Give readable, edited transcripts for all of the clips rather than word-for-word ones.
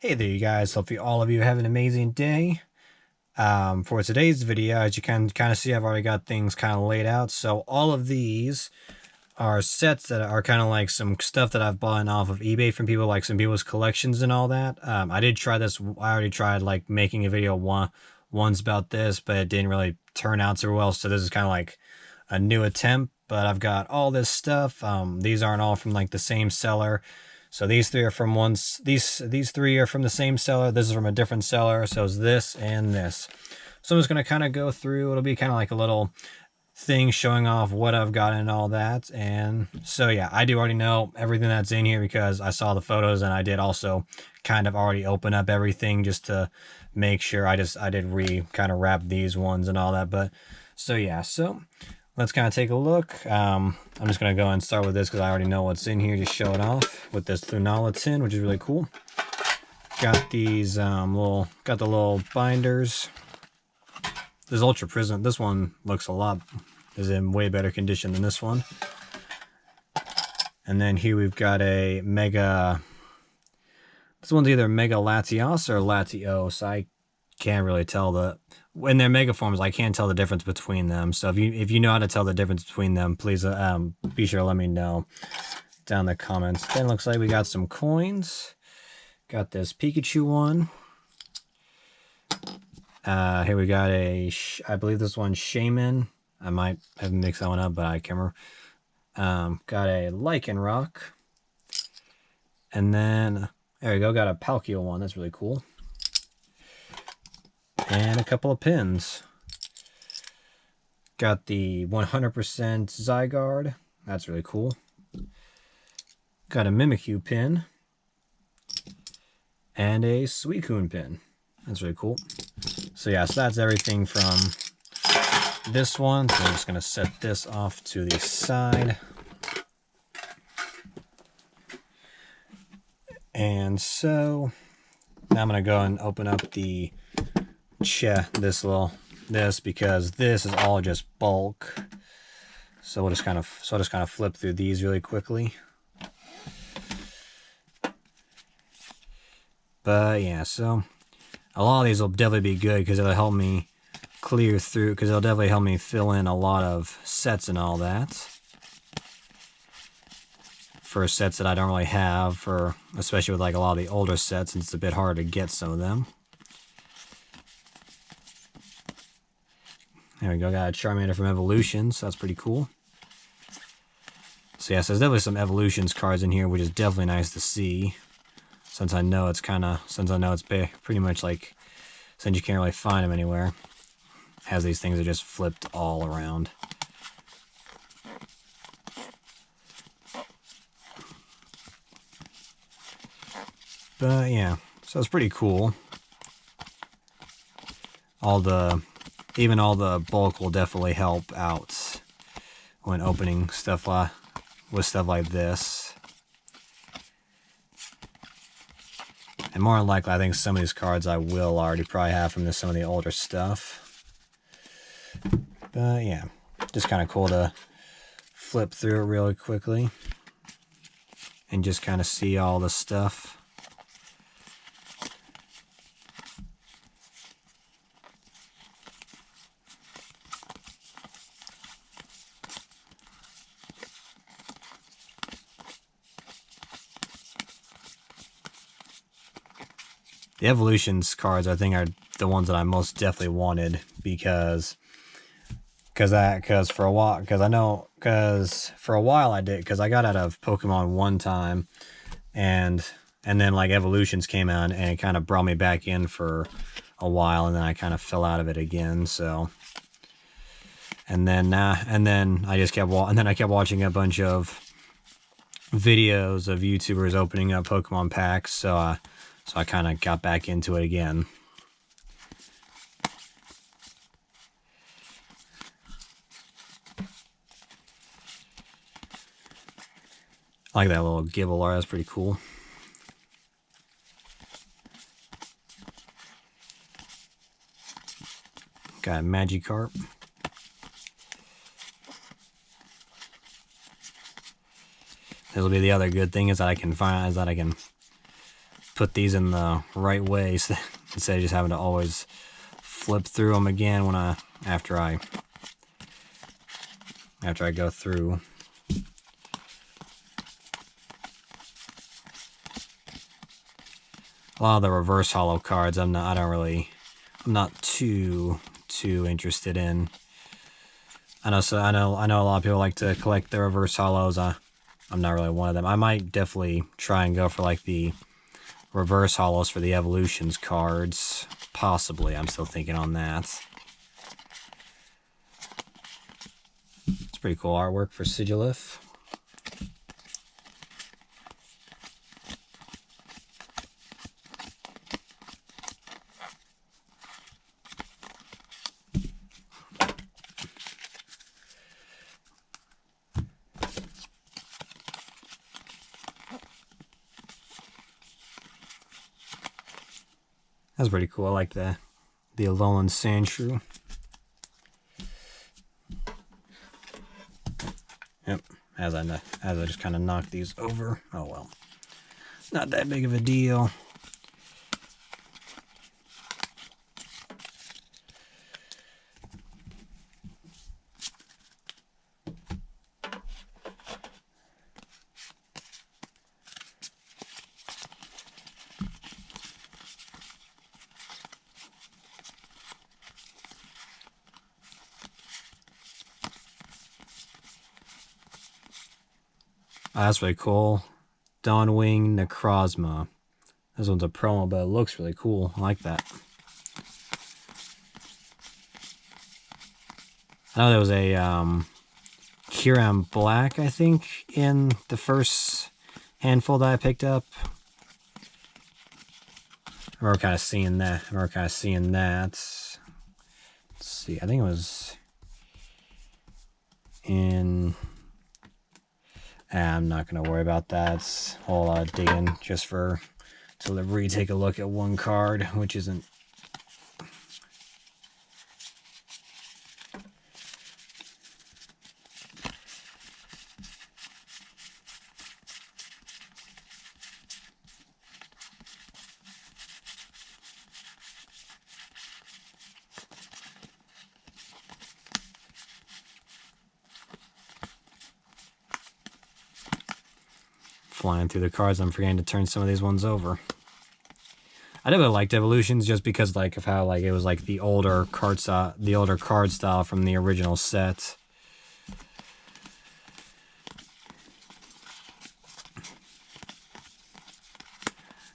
Hey there, you guys. Hopefully all of you have an amazing day. For today's video, as you can kind of see, I've already got things kind of laid out. So all of these are sets that are kind of like some stuff that I've bought off of eBay from people, like some people's collections and all that. I did try this. I already tried like making a video once about this, but it didn't really turn out so well. So this is kind of like a new attempt. But I've got all this stuff. These aren't all from like the same seller. So these three are from these three are from the same seller. This is from a different seller. So it's this and this. So I'm just gonna kind of go through. It'll be kind of like a little thing showing off what I've got and all that. And so yeah, I do already know everything that's in here because I saw the photos, and I did also kind of already open up everything just to make sure. I did kind of wrap these ones and all that. But so yeah, so let's kind of take a look. I'm just going to go and start with this because I already know what's in here. Just show it off with this Lunala tin, which is really cool. Got these got the little binders. This Ultra Prism, this one is in way better condition than this one. And then here we've got a Mega, this one's either Mega Latios or Latios. I can't really tell when they're mega forms, I can't tell the difference between them. So if you know how to tell the difference between them, please be sure to let me know down in the comments. Then it looks like we got some coins. Got this Pikachu one. Here we got I believe this one's Shaman. I might have mixed that one up, but I can't remember. Got a Lycanroc. And then, there we go, got a Palkia one. That's really cool. And a couple of pins. Got the 100% Zygarde. That's really cool. Got a Mimikyu pin. And a Suicune pin. That's really cool. So yeah, so that's everything from this one. So I'm just going to set this off to the side. And so now I'm going to go and open up the this because this is all just bulk. So I'll just kind of flip through these really quickly. But yeah, so a lot of these will definitely be good because it'll help me clear through, because it'll definitely help me fill in a lot of sets and all that. For sets that I don't really have, especially with like a lot of the older sets, and it's a bit hard to get some of them. There we go, got a Charmander from Evolutions, so that's pretty cool. So yeah, so there's definitely some Evolutions cards in here, which is definitely nice to see. Since I know it's pretty much like, since you can't really find them anywhere, as these things are just flipped all around. But yeah, so it's pretty cool. Even all the bulk will definitely help out when opening stuff with stuff like this. And more than likely, I think some of these cards I will already probably have from some of the older stuff. But yeah, just kind of cool to flip through it really quickly and just kind of see all the stuff. The Evolutions cards, I think, are the ones that I most definitely wanted because for a while I did, because I got out of Pokemon one time, and then like Evolutions came out and it kind of brought me back in for a while, and then I kind of fell out of it again. So, and then I kept watching a bunch of videos of YouTubers opening up Pokemon packs. So I kind of got back into it again. I like that little Gibbler, that's pretty cool. Got a Magikarp. This will be the other good thing, is that I can put these in the right way, so instead of just having to always flip through them again when after I go through. A lot of the reverse hollow cards I'm not too interested in. I know a lot of people like to collect the reverse hollows. I'm not really one of them. I might definitely try and go for like the reverse hollows for the evolutions cards. Possibly. I'm still thinking on that. It's pretty cool artwork for Sigilif. That's pretty cool. I like the Alolan Sandshrew. Yep. As I just kind of knock these over. Oh well. Not that big of a deal. Oh, that's really cool. Dawnwing Necrozma. This one's a promo, but it looks really cool. I like that. I know there was a Kyurem Black, I think, in the first handful that I picked up. I remember kind of seeing that. Let's see. I think it was in... I'm not going to worry about that. It's a whole lot of digging just to retake a look at one card, which isn't... Flying through the cards, I'm forgetting to turn some of these ones over. I never liked Evolutions just because like of how like it was like the older card style from the original set.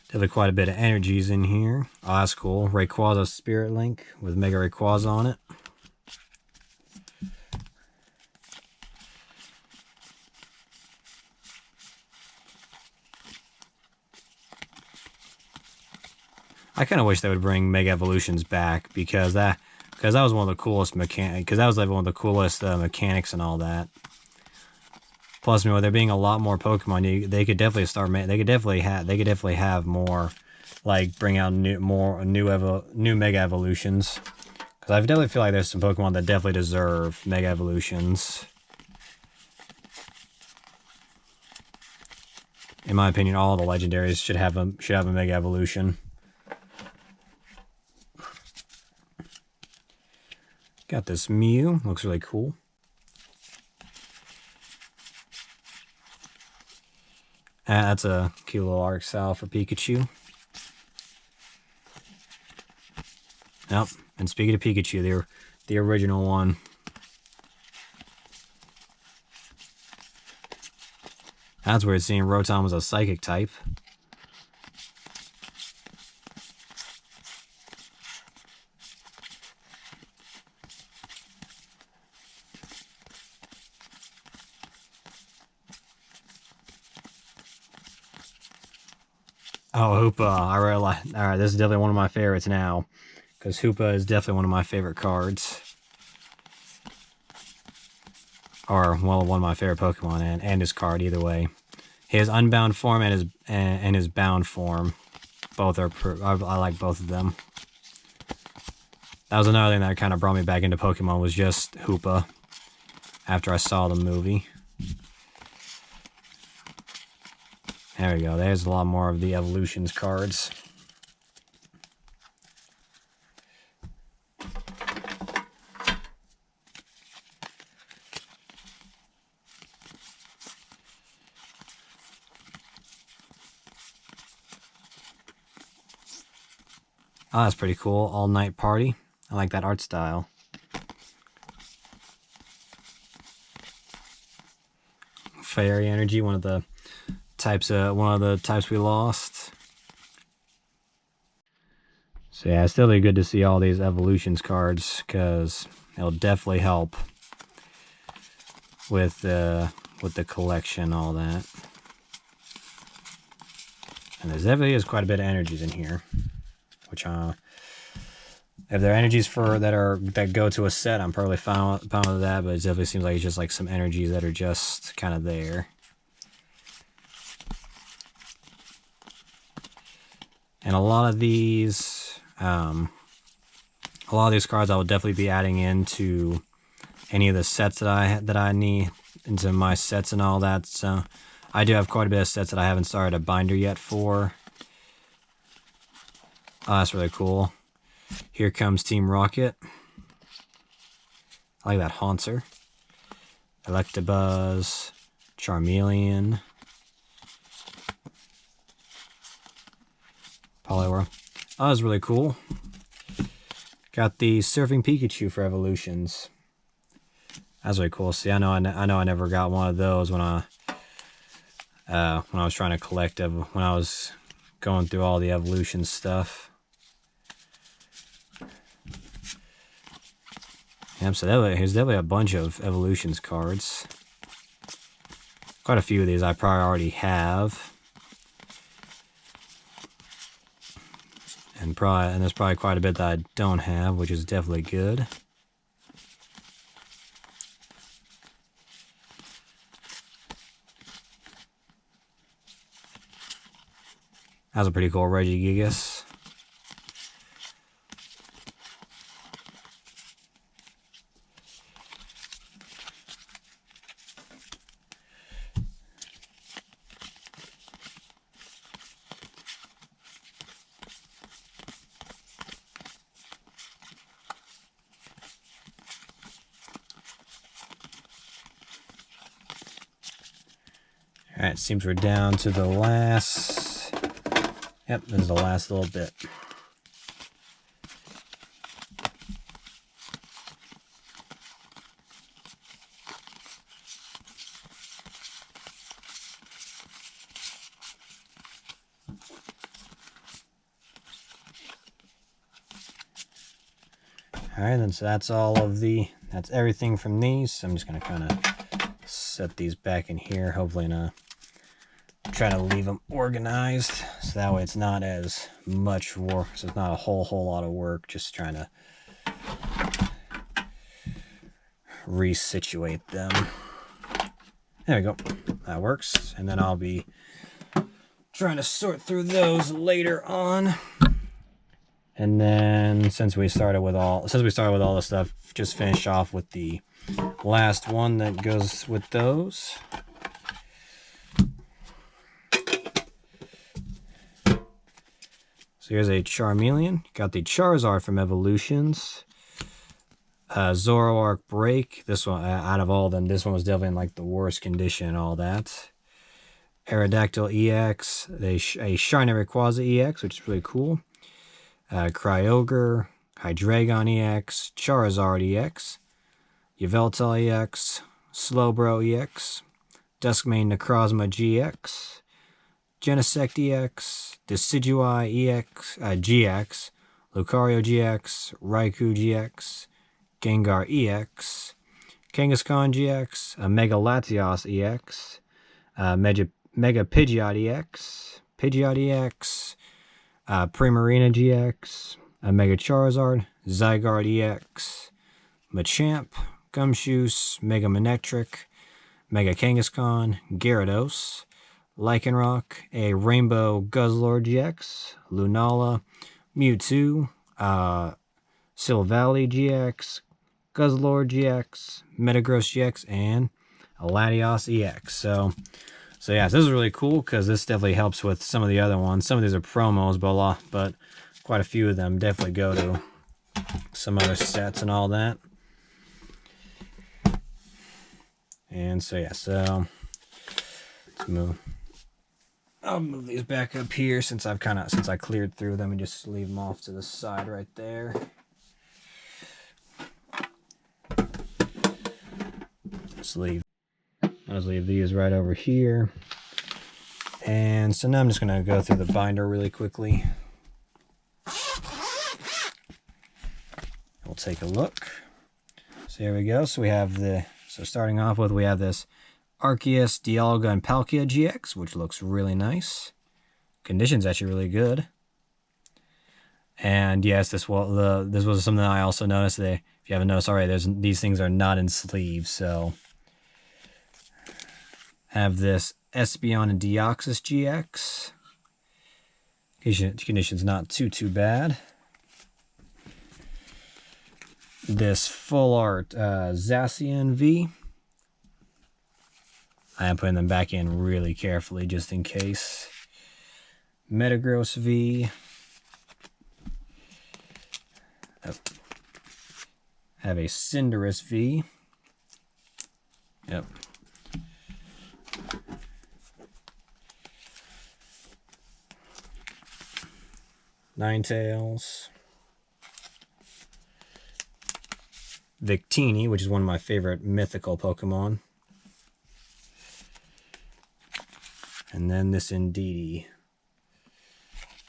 Definitely quite a bit of energies in here. Oh, that's cool. Rayquaza Spirit Link with Mega Rayquaza on it. I kind of wish they would bring Mega Evolutions back because that was one of the coolest mechanics and all that. Plus, with there being a lot more Pokemon, they could definitely have more, like bring out new Mega Evolutions. Because I definitely feel like there's some Pokemon that definitely deserve Mega Evolutions. In my opinion, all the legendaries should have a Mega Evolution. Got this Mew, looks really cool. That's a cute little Arc Style for Pikachu. Yep, and speaking of Pikachu, the original one. That's weird seeing Rotom was a Psychic type. Oh, Hoopa. I really like... Alright, this is definitely one of my favorites now. Because Hoopa is definitely one of my favorite cards. Or, well, one of my favorite Pokemon and his card, either way. His Unbound form and his Bound form. Both are... I like both of them. That was another thing that kind of brought me back into Pokemon, was just Hoopa. After I saw the movie. There we go. There's a lot more of the Evolutions cards. Oh, that's pretty cool. All Night Party. I like that art style. Fairy Energy, one of the types we lost. So yeah, it's still be good to see all these Evolutions cards, because it'll definitely help with the collection, all that. And there definitely is quite a bit of energies in here, which if there are energies that go to a set, I'm probably fine with that. But it definitely seems like it's just like some energies that are just kind of there. And a lot of these cards I will definitely be adding into any of the sets that I need into my sets and all that. So I do have quite a bit of sets that I haven't started a binder yet for. Oh, that's really cool. Here comes Team Rocket. I like that Haunter. Electabuzz. Charmeleon. Poliwhirl. Oh, that was really cool. Got the Surfing Pikachu for Evolutions. That's really cool. See, I know I never got one of those when I was trying to collect when I was going through all the Evolution stuff. Yep, so there's definitely a bunch of Evolutions cards. Quite a few of these I probably already have. And there's probably quite a bit that I don't have, which is definitely good. That was a pretty cool Regigigas. Alright, seems we're down to the last... Yep, this is the last little bit. Alright, then so that's that's everything from these. So I'm just going to kind of set these back in here, hopefully try to leave them organized, so that way it's not as much work, so it's not a whole lot of work, just trying to resituate them. There we go, that works. And then I'll be trying to sort through those later on. And then since we started with all the stuff, just finish off with the last one that goes with those. So here's a Charmeleon. Got the Charizard from Evolutions. Zoroark Break. This one, out of all of them, this one was definitely in like the worst condition and all that. Aerodactyl EX. A Shiny Rayquaza EX, which is really cool. Kyogre. Hydreigon EX. Charizard EX. Yveltal EX. Slowbro EX. Duskmane Necrozma GX. Genesect EX, Decidueye EX, GX, Lucario GX, Raikou GX, Gengar EX, Kangaskhan GX, Mega Latios EX, Mega Pidgeot EX, Primarina GX, Mega Charizard, Zygarde EX, Machamp, Gumshoos, Mega Manectric, Mega Kangaskhan, Gyarados, Lycanroc, a Rainbow Guzzlord GX, Lunala, Mewtwo, Silvally GX, Guzzlord GX, Metagross GX, and a Latios EX. So So yeah, this is really cool because this definitely helps with some of the other ones. Some of these are promos, but quite a few of them definitely go to some other sets and all that. And so yeah, so let's move. I'll move these back up here since I cleared through them and just leave them off to the side right there. I'll just leave these right over here. And so now I'm just going to go through the binder really quickly. We'll take a look. So here we go. So we have starting off with, we have this Arceus, Dialga, and Palkia GX, which looks really nice. Condition's actually really good. And yes, this was something I also noticed. If you haven't noticed already, these things are not in sleeves. So have this Espeon and Deoxys GX. Condition's not too bad. This full art Zacian V. I am putting them back in really carefully just in case. Metagross V. Have a Cinderace V. Yep. Ninetales. Victini, which is one of my favorite mythical Pokemon. And then this Indeedee.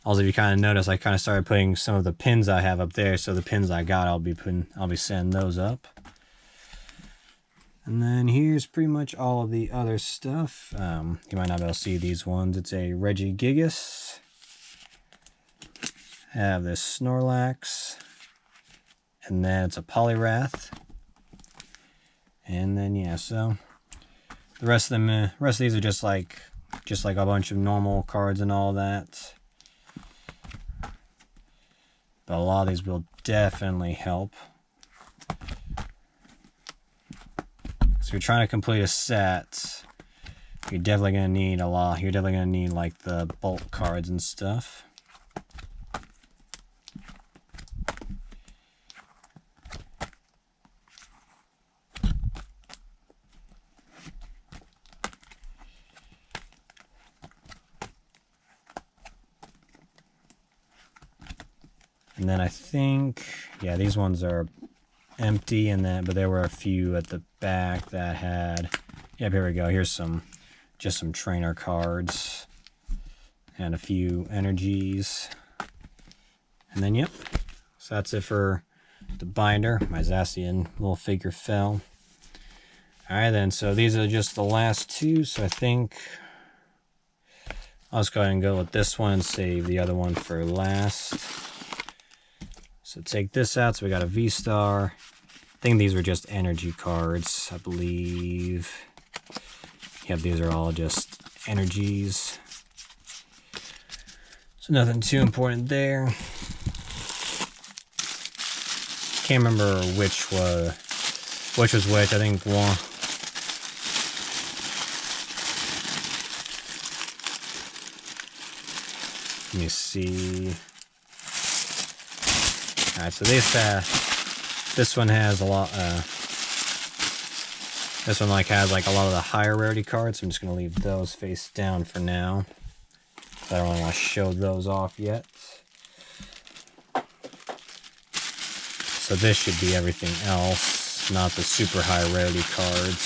Also, if you kind of notice, I kind of started putting some of the pins I have up there. So the pins I got, I'll be sending those up. And then here's pretty much all of the other stuff. You might not be able to see these ones. It's a Regigigas. Have this Snorlax. And then it's a Poliwrath. And then yeah, so the rest of these are just like a bunch of normal cards and all that. But a lot of these will definitely help. So if you're trying to complete a set, you're definitely going to need a lot. You're definitely going to need like the bulk cards and stuff. And then I think, yeah, these ones are empty, but there were a few at the back that had, yep, here we go. Here's just some trainer cards and a few energies. And then, yep, so that's it for the binder. My Zacian little figure fell. All right, then, so these are just the last two. So I think I'll just go ahead and go with this one and save the other one for last. So take this out. So we got a V-Star. I think these were just energy cards, I believe. Yep, these are all just energies. So nothing too important there. Can't remember which was which. I think one. Let me see. Alright, so this one has a lot, this one has like a lot of the higher rarity cards, so I'm just going to leave those face down for now. I don't really want to show those off yet. So this should be everything else, not the super high rarity cards.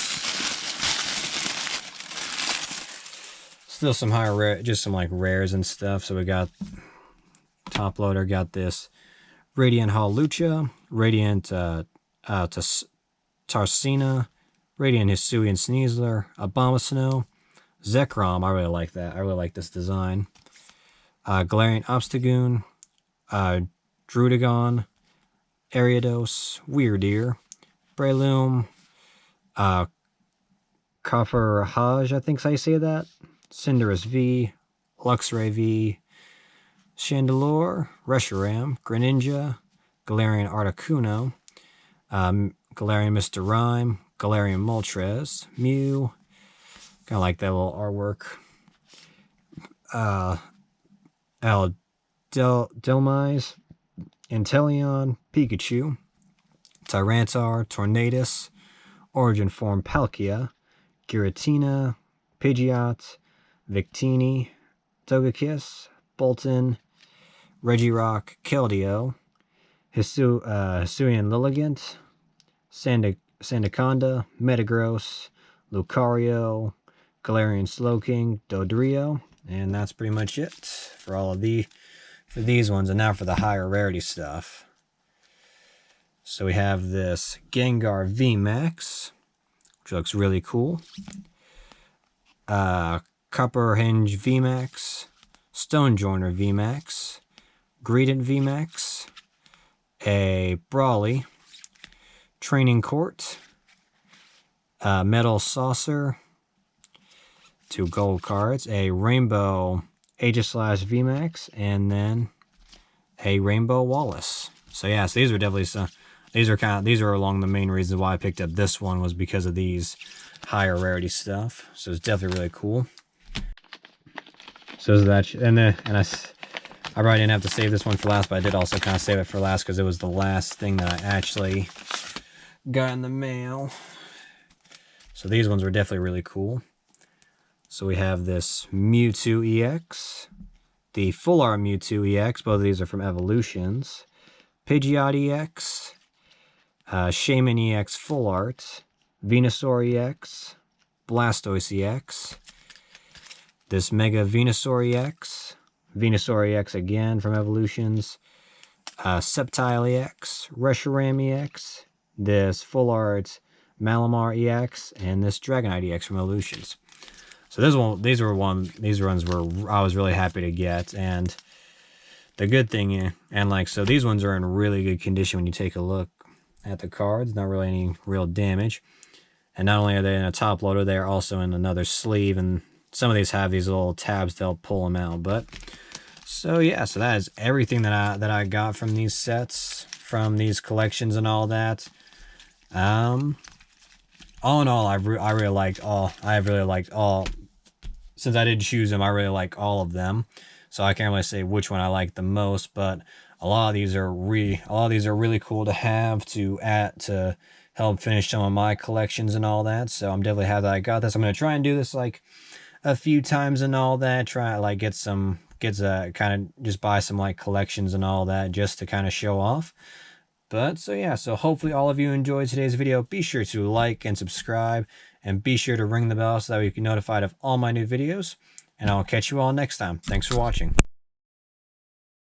Still some higher just some like rares and stuff. So we got top loader, got this Radiant Hawlucha, Radiant Tarsina, Radiant Hisuian Sneasler, Abomasnow, Zekrom. I really like that. I really like this design. Galarian Obstagoon, Druddigon, Ariados, Weirdeer, Breloom, Copperhaj, I think is how you say that, Cinderace V, Luxray V, Chandelure, Reshiram, Greninja, Galarian Articuno, Galarian Mr. Rhyme, Galarian Moltres, Mew, Kind of like that little artwork. Delmise, Inteleon, Pikachu, Tyranitar, Tornadus, Origin Form Palkia, Giratina, Pidgeot, Victini, Togekiss, Bolton, Regirock, Keldeo, Hisuian Lilligant, Sandaconda, Metagross, Lucario, Galarian Slowking, Dodrio, and that's pretty much it for all of for these ones. And now for the higher rarity stuff. So we have this Gengar VMAX, which looks really cool. Copperhinge VMAX, Stonejourner VMAX, Greedent VMAX, a Brawly, Training Court, Metal Saucer, 2 gold cards, a Rainbow Aegislash VMAX, and then a Rainbow Wallace. So yeah, so these are definitely some. These are along the main reasons why I picked up this one, was because of these higher rarity stuff. So it's definitely really cool. So is that, and I probably didn't have to save this one for last, but I did also kind of save it for last because it was the last thing that I actually got in the mail. So these ones were definitely really cool. So we have this Mewtwo EX, the Full Art Mewtwo EX. Both of these are from Evolutions. Pidgeot EX, Shaman EX Full Art, Venusaur EX, Blastoise EX, this Mega Venusaur EX, Venusaur EX again from Evolutions, Sceptile EX, Reshiram EX, this Full Art Malamar EX, and this Dragonite EX from Evolutions. So these ones were I was really happy to get, and the good thing, and like, so these ones are in really good condition when you take a look at the cards. Not really any real damage. And not only are they in a top loader, they are also in another sleeve. And some of these have these little tabs to help pull them out. But so yeah, so that is everything that I got from these sets, from these collections and all that. All in all, I really liked all. I have really liked all. Since I did choose them, I really like all of them. So I can't really say which one I like the most, but a lot of these are really cool to have to help finish some of my collections and all that. So I'm definitely happy that I got this. I'm gonna try and do this like a few times and all that. Try like get kind of just buy some like collections and all that just to kind of show off. But so yeah, so hopefully all of you enjoyed today's video. Be sure to like and subscribe, and be sure to ring the bell so that you can be notified of all my new videos. And I'll catch you all next time. Thanks for watching.